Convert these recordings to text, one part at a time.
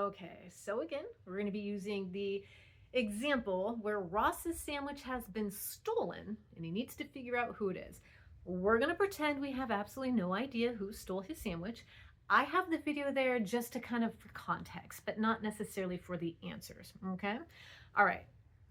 Okay, so again, we're going to be using the example where Ross's sandwich has been stolen and he needs to figure out who it is. We're going to pretend we have absolutely no idea who stole his sandwich. I have the video there just to kind of for context, but not necessarily for the answers, okay? All right,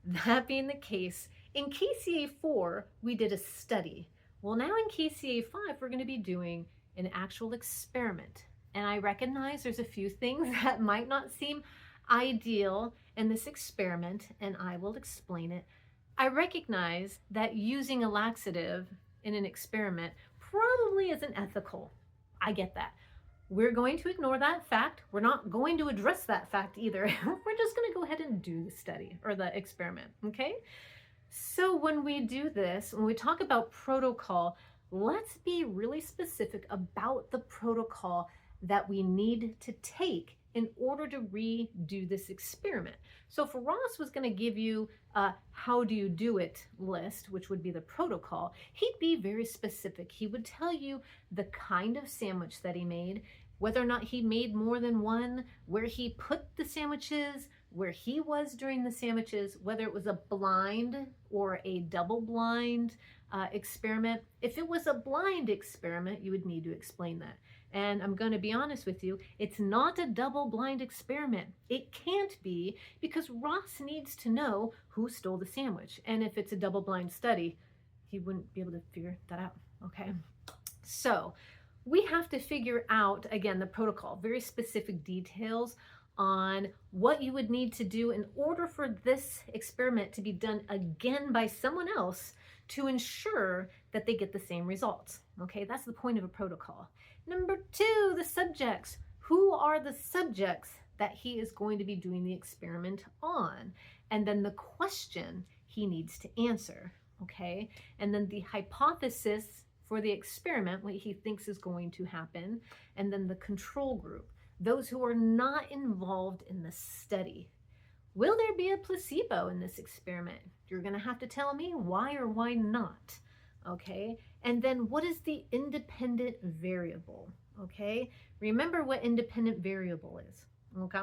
that being the case, in KCA 4, we did a study. Well, now in KCA 5, we're going to be doing an actual experiment. And I recognize there's a few things that might not seem ideal in this experiment, and I will explain it. I recognize that using a laxative in an experiment probably isn't ethical. I get that. We're going to ignore that fact. We're not going to address that fact either. We're just going to go ahead and do the study or the experiment, okay? So when we do this, when we talk about protocol, let's be really specific about the protocol that we need to take in order to redo this experiment. So if Ross was going to give you a how do you do it list, which would be the protocol, he'd be very specific. He would tell you the kind of sandwich that he made, whether or not he made more than one, where he put the sandwiches, where he was during the sandwiches, whether it was a blind or a double blind experiment. If it was a blind experiment, you would need to explain that. And I'm going to be honest with you, it's not a double blind experiment. It can't be because Ross needs to know who stole the sandwich. And if it's a double blind study, he wouldn't be able to figure that out, okay? So we have to figure out, again, the protocol, very specific details on what you would need to do in order for this experiment to be done again by someone else to ensure that they get the same results. Okay, that's the point of a protocol. Number two, the subjects. Who are the subjects that he is going to be doing the experiment on? And then the question he needs to answer, okay? And then the hypothesis for the experiment, what he thinks is going to happen, and then the control group, those who are not involved in the study. Will there be a placebo in this experiment? You're going to have to tell me why or why not. Okay, and then what is the independent variable? Okay, remember what independent variable is. Okay,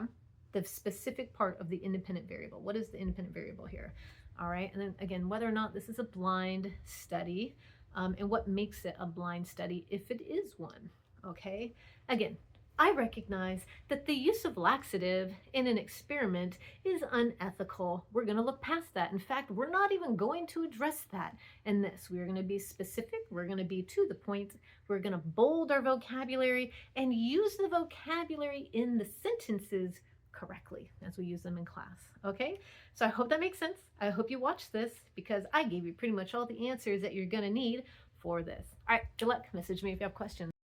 the specific part of the independent variable. What is the independent variable here? All right, and then again, whether or not this is a blind study, and what makes it a blind study if it is one. Okay, again, I recognize that the use of laxative in an experiment is unethical. We're going to look past that. In fact, we're not even going to address that in this. We're going to be specific. We're going to be to the point. We're going to bold our vocabulary and use the vocabulary in the sentences correctly as we use them in class. Okay, so I hope that makes sense. I hope you watch this because I gave you pretty much all the answers that you're going to need for this. All right, good luck. Message me if you have questions.